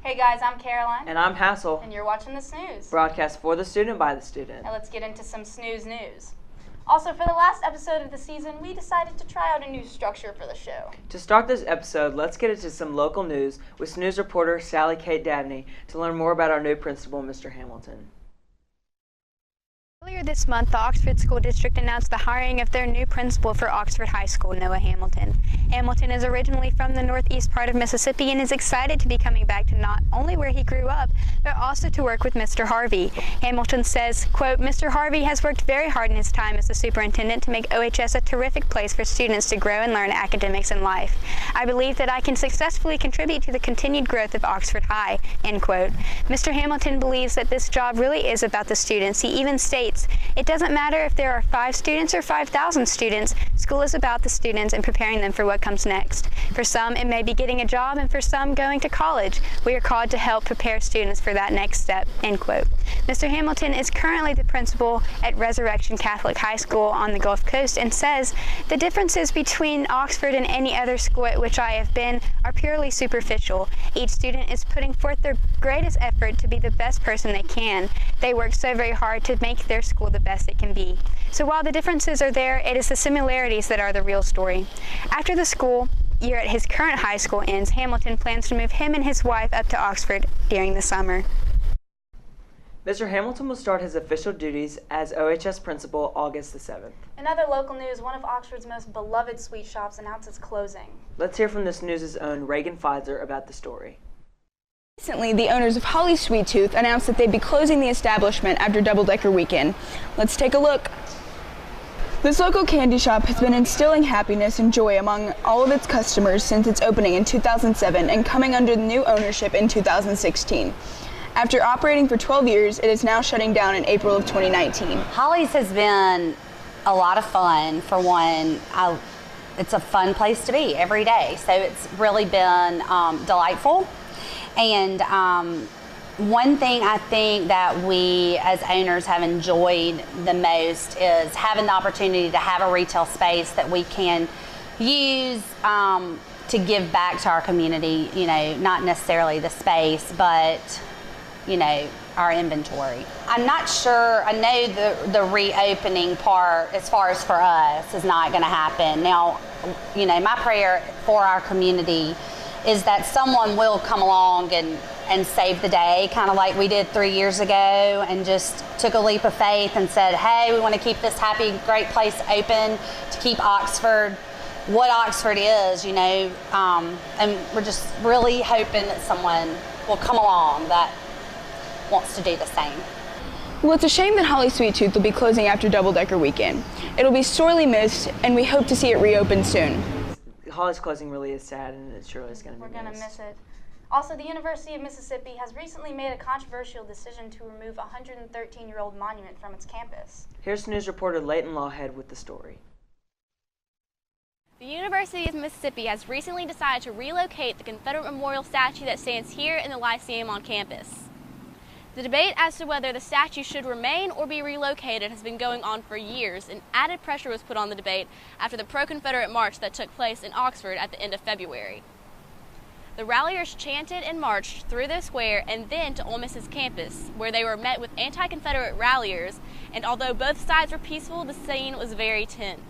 Hey guys, I'm Caroline. And I'm Hassel. And you're watching the Snooze. Broadcast for the student by the student. Now let's get into some Snooze news. Also, for the last episode of the season, we decided to try out a new structure for the show. To start this episode, let's get into some local news with Snooze reporter Sally Kate Dabney to learn more about our new principal, Mr. Hamilton. Earlier this month, the Oxford School District announced the hiring of their new principal for Oxford High School, Noah Hamilton. Hamilton is originally from the northeast part of Mississippi and is excited to be coming back to not only where he grew up, but also to work with Mr. Harvey. Hamilton says, quote, Mr. Harvey has worked very hard in his time as the superintendent to make OHS a terrific place for students to grow and learn academics and life. I believe that I can successfully contribute to the continued growth of Oxford High, end quote. Mr. Hamilton believes that this job really is about the students. He even states, it doesn't matter if there are 5 students or 5,000 students. School is about the students and preparing them for what comes next. For some, it may be getting a job, and for some, going to college. We are called to help prepare students for that next step, end quote. Mr. Hamilton is currently the principal at Resurrection Catholic High School on the Gulf Coast and says, the differences between Oxford and any other school at which I have been are purely superficial. Each student is putting forth their greatest effort to be the best person they can. They work so very hard to make their school the best it can be. So while the differences are there, it is the similarities that are the real story. After the school year at his current high school ends, Hamilton plans to move him and his wife up to Oxford during the summer. Mr. Hamilton will start his official duties as OHS principal August the 7th. In other local news, one of Oxford's most beloved sweet shops announced its closing. Let's hear from the Snooze's own Reagan Pfizer about the story. Recently, the owners of Holly Sweet Tooth announced that they'd be closing the establishment after Double-Decker Weekend. Let's take a look. This local candy shop has been instilling happiness and joy among all of its customers since its opening in 2007 and coming under the new ownership in 2016. After operating for 12 years, it is now shutting down in April of 2019. Holly's has been a lot of fun. For one, it's a fun place to be every day, so it's really been delightful. And one thing I think that we as owners have enjoyed the most is having the opportunity to have a retail space that we can use to give back to our community, you know, not necessarily the space, but, you know, our inventory. I'm not sure, I know the reopening part, as far as for us, is not gonna happen. Now, you know, my prayer for our community is that someone will come along and save the day, kind of like we did 3 years ago, and just took a leap of faith and said, hey, we want to keep this happy, great place open to keep Oxford what Oxford is, you know, and we're just really hoping that someone will come along that wants to do the same. Well, it's a shame that Holly Sweet Tooth will be closing after Double-Decker Weekend. It'll be sorely missed, and we hope to see it reopen soon. Holly's closing really is sad, and it surely is going to be We're going to missed. miss it. Also, the University of Mississippi has recently made a controversial decision to remove a 113-year-old monument from its campus. Here's News reporter Leighton Lawhead with the story. The University of Mississippi has recently decided to relocate the Confederate Memorial statue that stands here in the Lyceum on campus. The debate as to whether the statue should remain or be relocated has been going on for years, and added pressure was put on the debate after the pro-Confederate march that took place in Oxford at the end of February. The ralliers chanted and marched through the square and then to Ole Miss's campus, where they were met with anti-Confederate ralliers, and although both sides were peaceful, the scene was very tense.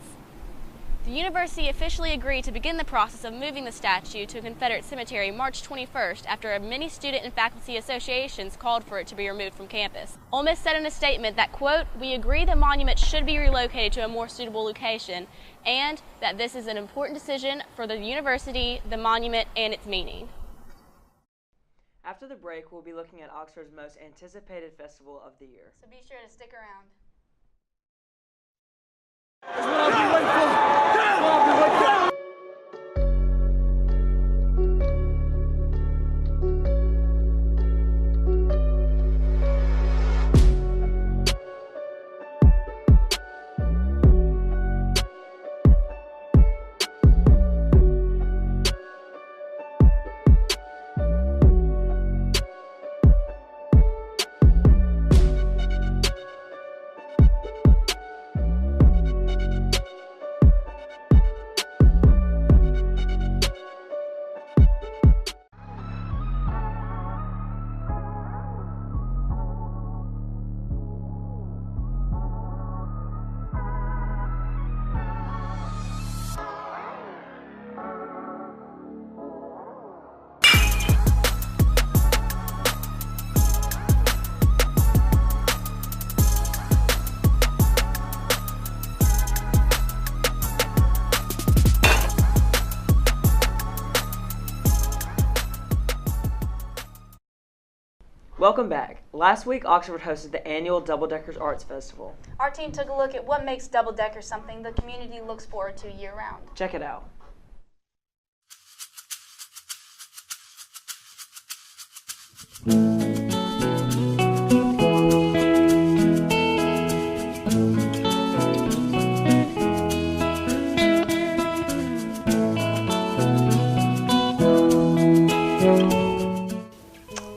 The university officially agreed to begin the process of moving the statue to a Confederate cemetery March 21st after many student and faculty associations called for it to be removed from campus. Ole Miss said in a statement that, quote, we agree the monument should be relocated to a more suitable location and that this is an important decision for the university, the monument, and its meaning. After the break, we'll be looking at Oxford's most anticipated festival of the year. So be sure to stick around. Welcome back. Last week, Oxford hosted the annual Double Deckers Arts Festival. Our team took a look at what makes Double Deckers something the community looks forward to year-round. Check it out.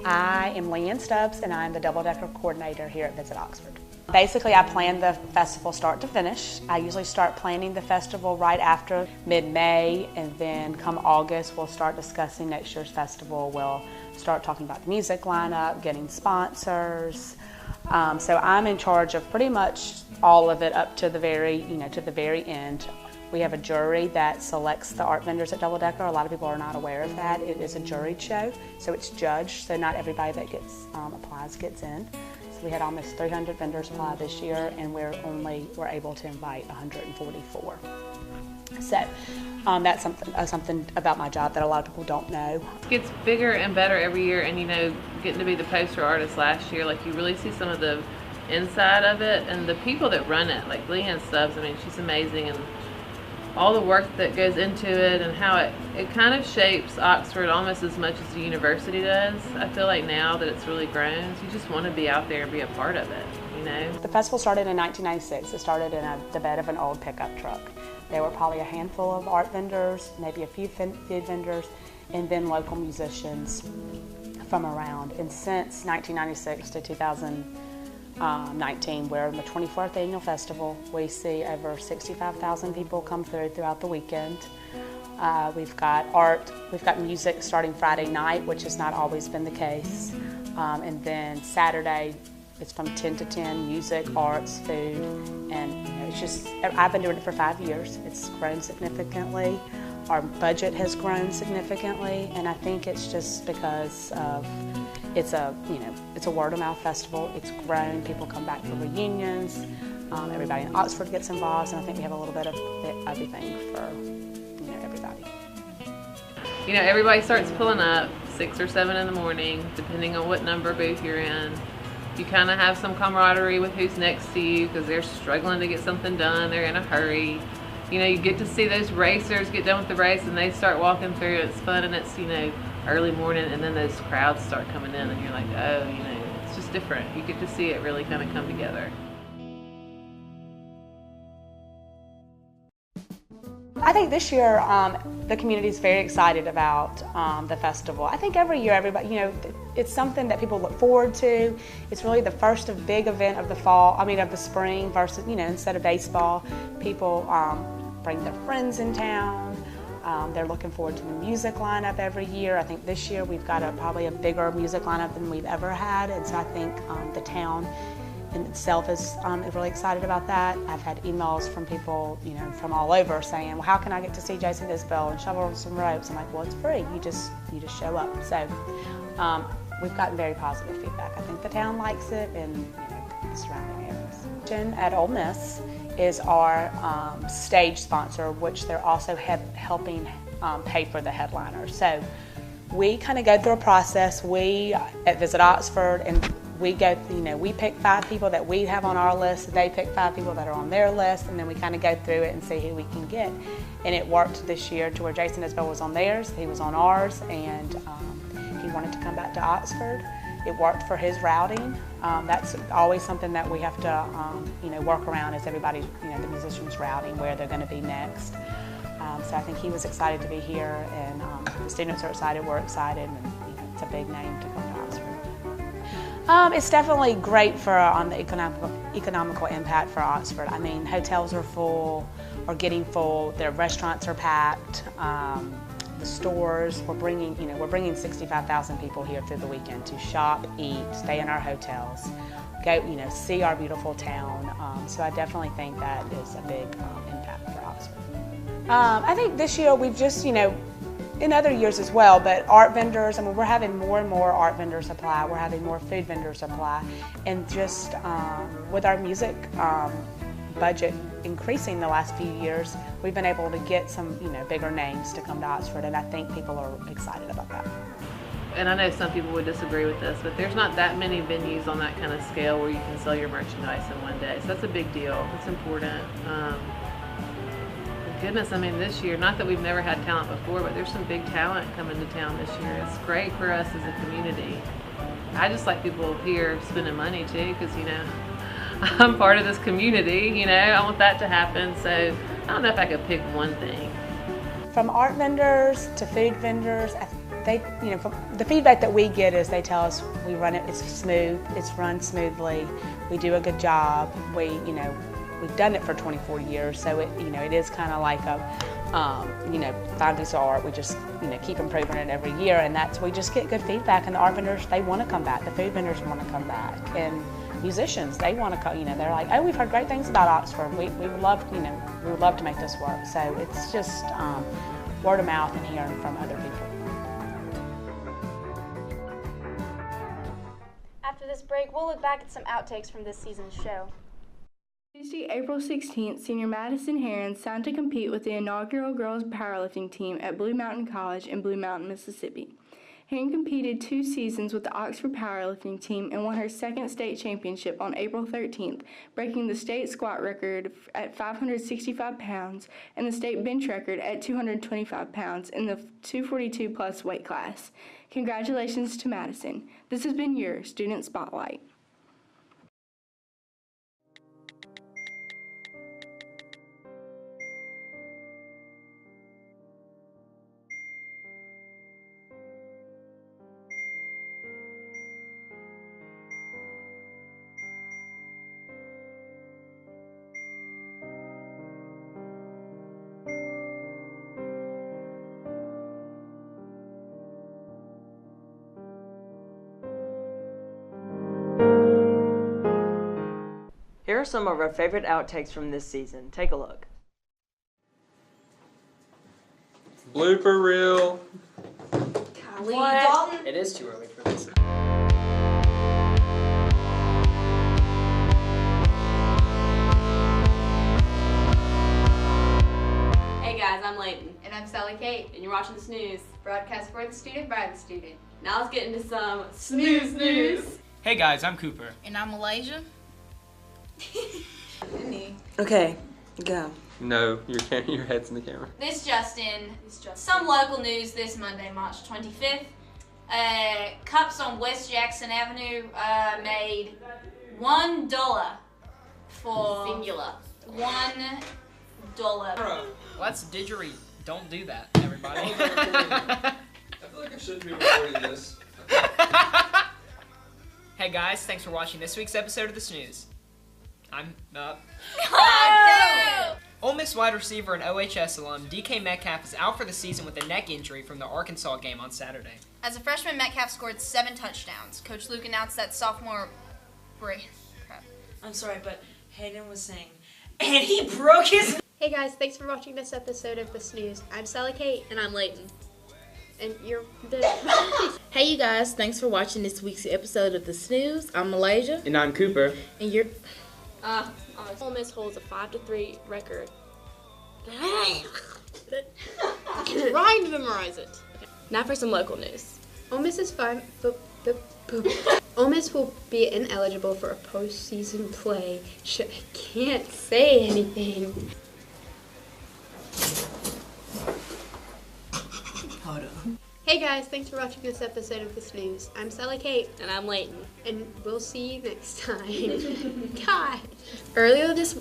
I am Leanne Stubbs, and I'm the Double Decker Coordinator here at Visit Oxford. Basically, I plan the festival start to finish. I usually start planning the festival right after mid-May, and then come August, we'll start discussing next year's festival. We'll start talking about the music lineup, getting sponsors. So I'm in charge of pretty much all of it up to the very, to the very end. We have a jury that selects the art vendors at Double Decker. A lot of people are not aware of that. It is a juried show, so it's judged, so not everybody that applies gets in. So we had almost 300 vendors apply this year, and we're able to invite 144. So that's something about my job that a lot of people don't know. It gets bigger and better every year, and getting to be the poster artist last year, like you really see some of the inside of it, and the people that run it, like Leanne Stubbs, I mean, she's amazing, and all the work that goes into it and how it kind of shapes Oxford almost as much as the university does. I feel like now that it's really grown, you just want to be out there and be a part of it, The festival started in 1996. It started in the bed of an old pickup truck. There were probably a handful of art vendors, maybe a few food vendors, and then local musicians from around. And since 1996 to 2019, we're in the 24th annual festival. We see over 65,000 people come throughout the weekend. We've got art, we've got music starting Friday night, which has not always been the case. And then Saturday, it's from 10 to 10, music, arts, food, and it's just, I've been doing it for 5 years. It's grown significantly. Our budget has grown significantly, and I think it's just because of it's a word of mouth festival. It's grown. People come back for reunions. Everybody in Oxford gets involved, and I think we have a little bit of everything for everybody. Everybody starts pulling up 6 or 7 in the morning, depending on what number booth you're in. You kind of have some camaraderie with who's next to you because they're struggling to get something done. They're in a hurry. You get to see those racers get done with the race and they start walking through. It's fun, and it's, early morning, and then those crowds start coming in and you're like, oh, it's just different. You get to see it really kind of come together. I think this year the community is very excited about the festival. I think every year everybody, it's something that people look forward to. It's really the first big event of the of the spring versus, instead of baseball, people bring their friends in town. They're looking forward to the music lineup every year. I think this year we've got probably a bigger music lineup than we've ever had, and so I think the town in itself is really excited about that. I've had emails from people, from all over saying, well, how can I get to see Jason Isbell and shovel some ropes? I'm like, well, it's free. You just show up. So we've gotten very positive feedback. I think the town likes it, and the surrounding areas. At Ole Miss is our stage sponsor, which they're also helping pay for the headliners. So we kind of go through a process. We at Visit Oxford, and we pick 5 people that we have on our list. They pick 5 people that are on their list, and then we kind of go through it and see who we can get. And it worked this year to where Jason Isbell was on theirs, he was on ours, and he wanted to come back to Oxford. It worked for his routing. That's always something that we have to, work around, is everybody, the musicians routing where they're going to be next. So I think he was excited to be here, and the students are excited, we're excited, and it's a big name to come to Oxford. It's definitely great for the economical impact for Oxford. I mean, hotels are full, or getting full. Their restaurants are packed. The stores, we're bringing 65,000 people here through the weekend to shop, eat, stay in our hotels, go, see our beautiful town. So I definitely think that is a big impact for Oxford. I think this year we've just, in other years as well, but art vendors, we're having more and more art vendors apply. We're having more food vendors apply. And just with our music budget increasing the last few years, we've been able to get some, bigger names to come to Oxford, and I think people are excited about that. and I know some people would disagree with this, but there's not that many venues on that kind of scale where you can sell your merchandise in one day. So that's a big deal. It's important. Goodness, I mean, this year, not that we've never had talent before, but there's some big talent coming to town this year. It's great for us as a community. I just like people here spending money too, because, you know, I'm part of this community, you know, I want that to happen. So I don't know if I could pick one thing. From art vendors to food vendors, they, you know, from the feedback that we get is they tell us we run it, it's smooth, it's run smoothly, we do a good job, we've done it for 24 years, so it is kind of like a, fine piece of art. We just, keep improving it every year, and we just get good feedback. And the art vendors, they want to come back. The food vendors want to come back, and musicians, they want to come. They're like, oh, we've heard great things about Oxford. We would love, we would love to make this work. So it's just word of mouth and hearing from other people. After this break, we'll look back at some outtakes from this season's show. Tuesday, April 16th, senior Madison Herons signed to compete with the inaugural girls powerlifting team at Blue Mountain College in Blue Mountain, Mississippi. Heron competed 2 seasons with the Oxford powerlifting team and won her second state championship on April 13th, breaking the state squat record at 565 pounds and the state bench record at 225 pounds in the 242 plus weight class. Congratulations to Madison. This has been your Student Spotlight. Here are some of our favorite outtakes from this season. Take a look. Blooper reel. What? It is too early for this. Hey guys, I'm Layton. And I'm Sally Kate. And you're watching the Snooze. Broadcast for the student by the student. Now let's get into some Snooze news. Hey guys, I'm Cooper. And I'm Malaysia. Okay, go. No, your head's in the camera. This Justin. Some local news this Monday, March 25th. Cups on West Jackson Avenue made $1 for singular. $1. Well, that's didgeridoo. Don't do that, everybody. I feel like I shouldn't be recording this. Hey guys, thanks for watching this week's episode of The Snooze. I'm up. Ole Miss wide receiver and OHS alum DK Metcalf is out for the season with a neck injury from the Arkansas game on Saturday. As a freshman, Metcalf scored 7 touchdowns. Coach Luke announced that sophomore I'm sorry, but Hayden was saying, and he broke his... Hey guys, thanks for watching this episode of The Snooze. I'm Sally Kate. And I'm Layton. And you're Hey you guys, thanks for watching this week's episode of The Snooze. I'm Malaysia. And I'm Cooper. And you're... Ole Miss holds a 5-3 record. Trying to memorize it. Now for some local news. Ole Miss is fine. Ole Miss will be ineligible for a postseason play. I can't say anything. Hold on. Hey guys, thanks for watching this episode of The Snooze. I'm Sally Kate. And I'm Layton. And we'll see you next time. God. Earlier this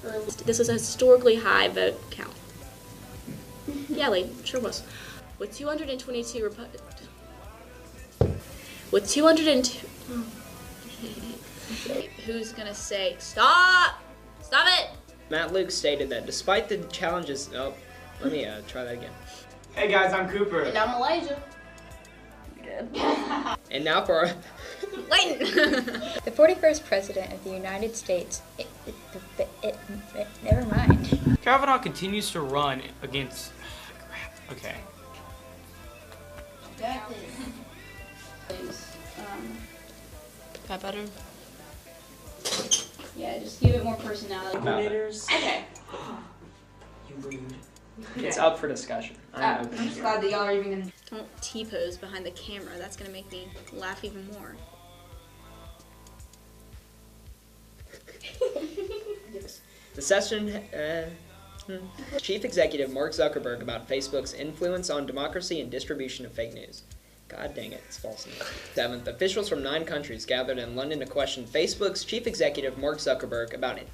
was a historically high vote count. Yeah, Layton, sure was. With 222 With 202... Who's gonna say, stop! Stop it! Matt Luke stated that despite the challenges... Oh, let me try that again. Hey guys, I'm Cooper. And I'm Malaysia. Good. And now for our... Layton! The 41st President of the United States, never mind. Kavanaugh continues to run against... Okay. Got better? Yeah, just give it more personality. Coordinators. Okay. You rude. It's up for discussion. I'm open I'm just here. glad that y'all are even gonna. Don't T-pose behind the camera. That's going to make me laugh even more. The session, Chief Executive Mark Zuckerberg about Facebook's influence on democracy and distribution of fake news. God dang it, it's false news. 7th, officials from 9 countries gathered in London to question Facebook's Chief Executive Mark Zuckerberg about it.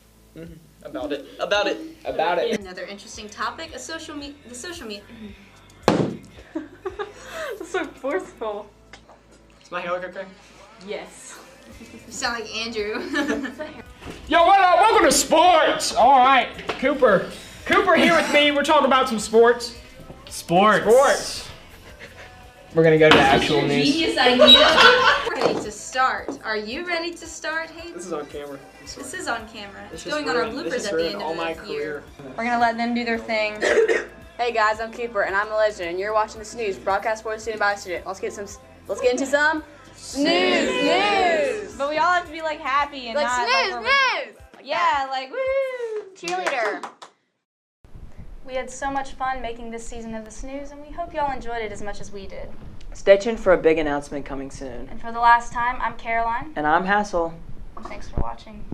About it. Another interesting topic: the social media. That's so forceful. Is my hair look okay? Yes. You sound like Andrew. Yo, what up? Welcome to sports. All right, Cooper here with me. We're talking about some sports. Sports. We're gonna go to actual news. Genius idea. Ready to start. Are you ready to start, Hayden? This is on camera. This is on camera. This Going just on our ruined- bloopers this just at the ruined end all of my the career. year. We're gonna let them do their thing. Hey guys, I'm Cooper and I'm a legend, and you're watching the Snooze, broadcast sports student by student. Let's get into some snooze. But we all have to be like happy and Like not snooze. like yeah, like woo, cheerleader. We had so much fun making this season of the Snooze, and we hope y'all enjoyed it as much as we did. Stay tuned for a big announcement coming soon. And for the last time, I'm Caroline. And I'm Hassel. Thanks for watching.